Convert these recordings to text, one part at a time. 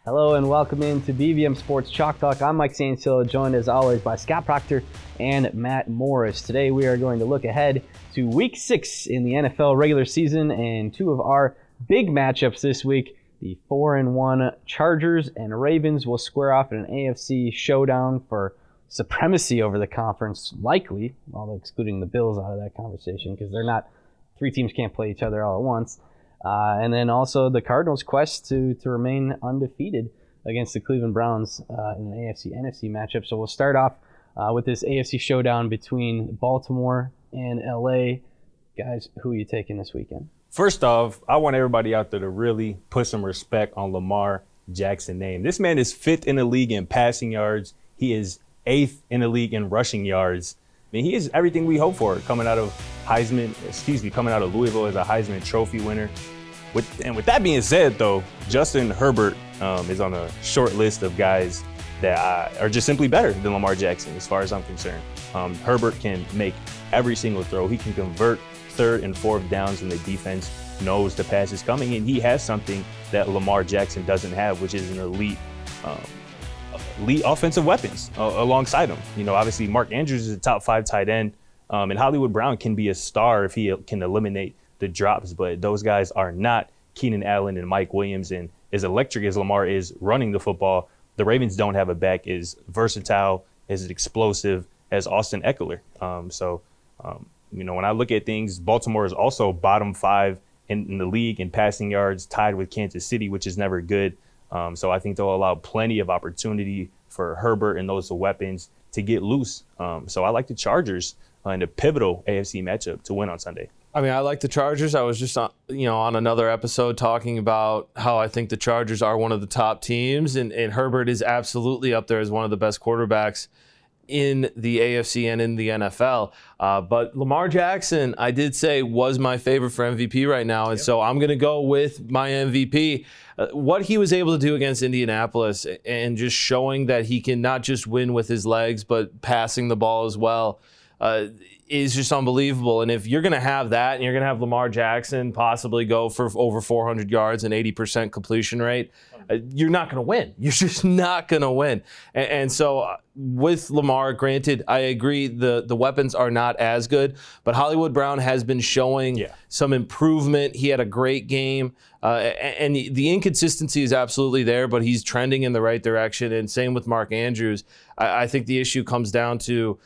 Hello and welcome into BVM Sports Chalk Talk. I'm Mike Cianciolo, joined as always by Scott Procter and Matt Morris. Today we are going to look ahead to Week 6 in the NFL regular season and two of our big matchups this week. The 4-1 Chargers and Ravens will square off in an AFC showdown for supremacy over the conference, likely, although excluding the Bills out of that conversation because three teams can't play each other all at once. And then also the Cardinals' quest to remain undefeated against the Cleveland Browns in an AFC-NFC matchup. So we'll start off with this AFC showdown between Baltimore and LA. Guys, who are you taking this weekend? First off, I want everybody out there to really put some respect on Lamar Jackson's name. This man is 5th in the league in passing yards. He is 8th in the league in rushing yards. I mean, he is everything we hope for coming out of Louisville as a Heisman Trophy winner. With that being said, though, Justin Herbert is on a short list of guys that are just simply better than Lamar Jackson as far as I'm concerned. Herbert can make every single throw. He can convert 3rd and 4th downs when the defense knows the pass is coming, and he has something that Lamar Jackson doesn't have, which is an elite offensive weapons alongside him. You know, obviously Mark Andrews is a top 5 tight end, and Hollywood Brown can be a star if he can eliminate the drops, but those guys are not Keenan Allen and Mike Williams. And as electric as Lamar is running the football, the Ravens don't have a back as versatile, as explosive as Austin Eckler. When I look at things, Baltimore is also bottom 5 in the league in passing yards, tied with Kansas City, which is never good. So I think they'll allow plenty of opportunity for Herbert and those weapons to get loose. So I like the Chargers in a pivotal AFC matchup to win on Sunday. I mean, I like the Chargers. I was just on another episode talking about how I think the Chargers are one of the top teams, and Herbert is absolutely up there as one of the best quarterbacks in the AFC and in the NFL. But Lamar Jackson, I did say, was my favorite for MVP right now, and so I'm going to go with my MVP. What he was able to do against Indianapolis and just showing that he can not just win with his legs, but passing the ball as well, is just unbelievable. And if you're going to have that and you're going to have Lamar Jackson possibly go for over 400 yards and 80% completion rate, you're not going to win. You're just not going to win. And so with Lamar, granted, I agree the weapons are not as good, but Hollywood Brown has been showing some improvement. He had a great game. And the inconsistency is absolutely there, but he's trending in the right direction. And same with Mark Andrews. I think the issue comes down to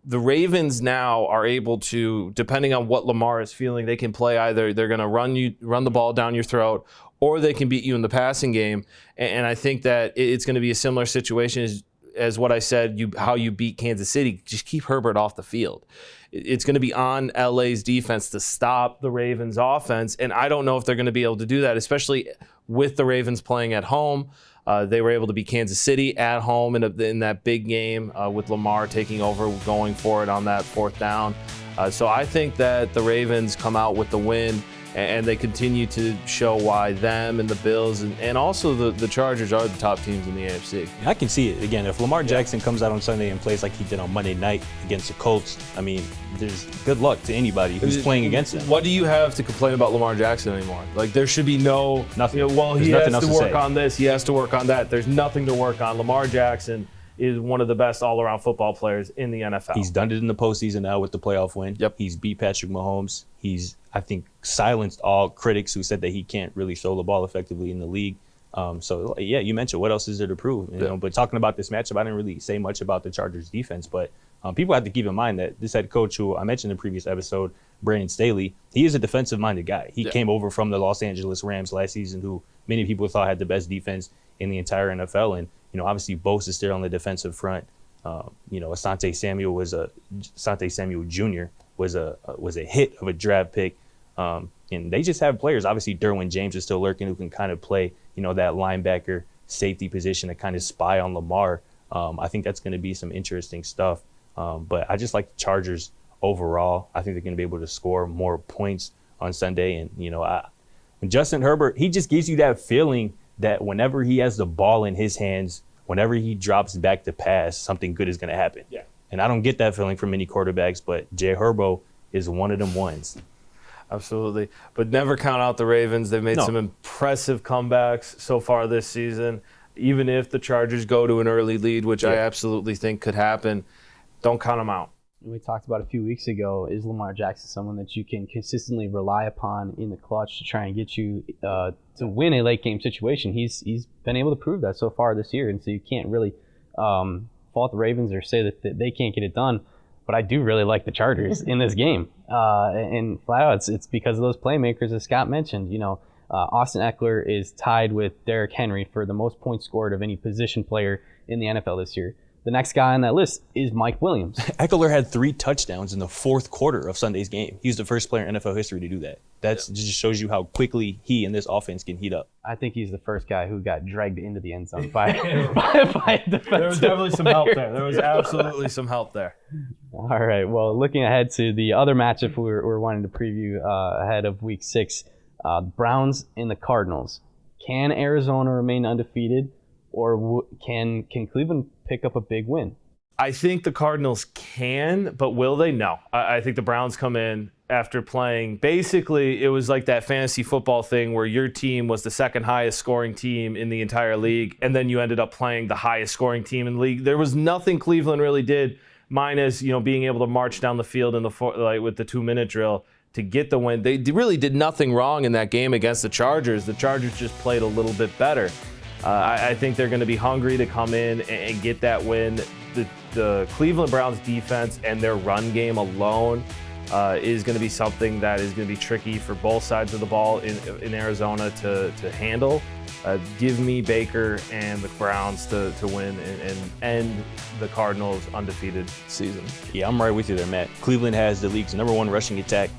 the Ravens now are able to, depending on what Lamar is feeling, they can play either they're going to run the ball down your throat, or they can beat you in the passing game. And I think that it's going to be a similar situation as what I said, how you beat Kansas City. Just keep Herbert off the field. It's going to be on LA's defense to stop the Ravens' offense, and I don't know if they're going to be able to do that, especially with the Ravens playing at home. They were able to beat Kansas City at home in that big game with Lamar taking over, going for it on that 4th down. So I think that the Ravens come out with the win, and they continue to show why them and the Bills and also the Chargers are the top teams in the AFC. I can see it. Again, if Lamar Jackson comes out on Sunday and plays like he did on Monday night against the Colts, I mean, there's good luck to anybody who's playing against him. What do you have to complain about Lamar Jackson anymore? Like, there should be nothing. He has to work on this. He has to work on that. There's nothing to work on. Lamar Jackson is one of the best all-around football players in the NFL. He's done it in the postseason now with the playoff win. Yep. He's beat Patrick Mahomes. He's, I think, silenced all critics who said that he can't really throw the ball effectively in the league. You mentioned what else is there to prove? But talking about this matchup, I didn't really say much about the Chargers defense, but people have to keep in mind that this head coach who I mentioned in the previous episode, Brandon Staley, he is a defensive-minded guy. He came over from the Los Angeles Rams last season, who many people thought had the best defense in the entire NFL. And, obviously Bosa is there on the defensive front. Asante Samuel Jr. was a hit of a draft pick. And they just have players. Obviously, Derwin James is still lurking, who can kind of play, that linebacker safety position to kind of spy on Lamar. I think that's going to be some interesting stuff. But I just like the Chargers overall. I think they're going to be able to score more points on Sunday. And, when Justin Herbert, he just gives you that feeling that whenever he has the ball in his hands, whenever he drops back to pass, something good is going to happen. Yeah. And I don't get that feeling from many quarterbacks, but Jay Herbo is one of them ones. Absolutely. But never count out the Ravens. They've made some impressive comebacks so far this season. even if the Chargers go to an early lead, which I absolutely think could happen, don't count them out. We talked about a few weeks ago, is Lamar Jackson someone that you can consistently rely upon in the clutch to try and get you to win a late game situation? He's been able to prove that so far this year, and so you can't really fault the Ravens or say that they can't get it done. But I do really like the Chargers in this game, and flat out it's because of those playmakers as Scott mentioned. Austin Eckler is tied with Derrick Henry for the most points scored of any position player in the NFL this year. The next guy on that list is Mike Williams. Eckler had 3 touchdowns in the fourth quarter of Sunday's game. He's the first player in NFL history to do that. That just shows you how quickly he and this offense can heat up. I think he's the first guy who got dragged into the end zone by a defensive There was definitely some help player. there. There was absolutely some help there. All right. Well, looking ahead to the other matchup we're wanting to preview ahead of Week 6, Browns and the Cardinals. Can Arizona remain undefeated, or can Cleveland pick up a big win? I think the Cardinals can, but will they? No. I think the Browns come in after playing. Basically, it was like that fantasy football thing where your team was the second highest scoring team in the entire league, and then you ended up playing the highest scoring team in the league. There was nothing Cleveland really did, minus being able to march down the field in with the 2-minute drill to get the win. They really did nothing wrong in that game against the Chargers. The Chargers just played a little bit better. I think they're going to be hungry to come in and get that win. The Cleveland Browns defense and their run game alone is going to be something that is going to be tricky for both sides of the ball in Arizona to handle. Give me Baker and the Browns to win and end the Cardinals' undefeated season. Yeah, I'm right with you there, Matt. Cleveland has the league's #1 rushing attack.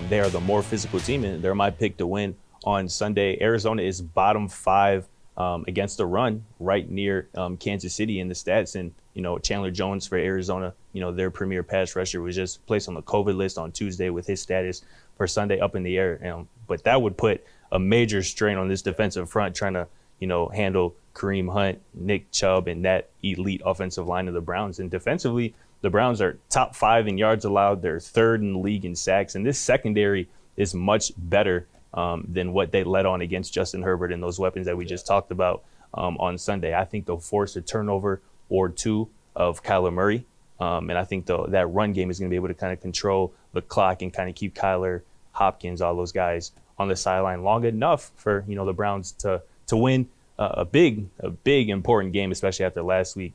They are the more physical team, and they're my pick to win on Sunday. Arizona is bottom 5 against the run, right near Kansas City in the stats. And, Chandler Jones for Arizona, their premier pass rusher, was just placed on the COVID list on Tuesday with his status for Sunday up in the air. But that would put a major strain on this defensive front trying to, handle Kareem Hunt, Nick Chubb, and that elite offensive line of the Browns. And defensively, the Browns are top 5 in yards allowed. They're 3rd in the league in sacks. And this secondary is much better than what they let on against Justin Herbert and those weapons that we just talked about on Sunday. I think they'll force a turnover or 2 of Kyler Murray. And I think that run game is going to be able to kind of control the clock and kind of keep Kyler, Hopkins, all those guys on the sideline long enough for, the Browns to win a big important game, especially after last week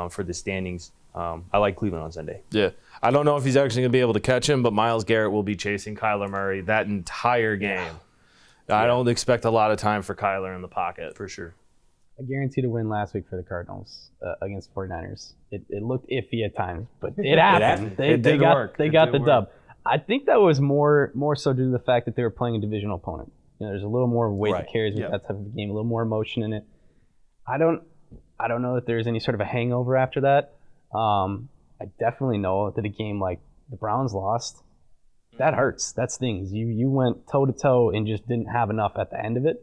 for the standings. I like Cleveland on Sunday. Yeah. I don't know if he's actually going to be able to catch him, but Myles Garrett will be chasing Kyler Murray that entire game. Yeah. I don't expect a lot of time for Kyler in the pocket. For sure. I guarantee to win last week for the Cardinals against 49ers. It looked iffy at times, but it happened. They got the dub. I think that was more so due to the fact that they were playing a divisional opponent. There's a little more weight that carries with that type of game, a little more emotion in it. I don't know that there's any sort of a hangover after that. I definitely know that a game like the Browns lost, that hurts. That stings. You went toe-to-toe and just didn't have enough at the end of it.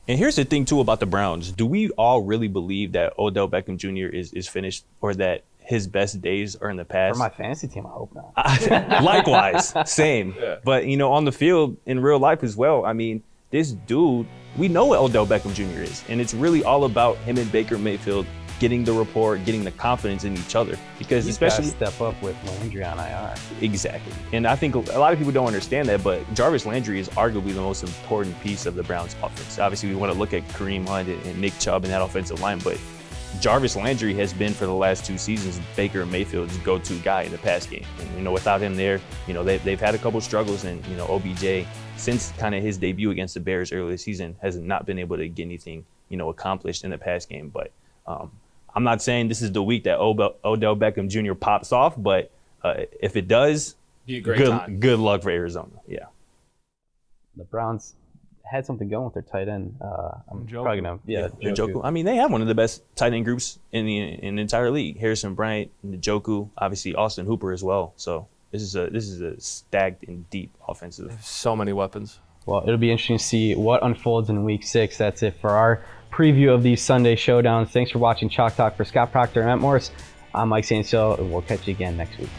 And here's the thing, too, about the Browns. Do we all really believe that Odell Beckham Jr. is finished, or that his best days are in the past? For my fantasy team, I hope not. Likewise, same. Yeah. But, on the field, in real life as well, this dude, we know what Odell Beckham Jr. is. And it's really all about him and Baker Mayfield getting the rapport, getting the confidence in each other. Because He's especially step up with Landry on IR. Exactly. And I think a lot of people don't understand that, but Jarvis Landry is arguably the most important piece of the Browns offense. Obviously, we want to look at Kareem Hunt and Nick Chubb in that offensive line, but Jarvis Landry has been for the last 2 seasons Baker Mayfield's go-to guy in the pass game. And, without him there, they've had a couple struggles, and, OBJ, since kind of his debut against the Bears earlier this season, has not been able to get anything, accomplished in the pass game. But I'm not saying this is the week that Odell Beckham Jr. pops off, but if it does, good luck for Arizona. Yeah. The Browns had something going with their tight end. I'm probably gonna Njoku. They have one of the best tight end groups in the entire league. Harrison Bryant, Njoku, obviously Austin Hooper as well. So this is a stacked and deep offensive. So many weapons. Well, it'll be interesting to see what unfolds in Week 6. That's it for our preview of these Sunday showdowns. Thanks for watching Chalk Talk. For Scott Procter and Matt Morris, I'm Mike Cianciolo, and we'll catch you again next week.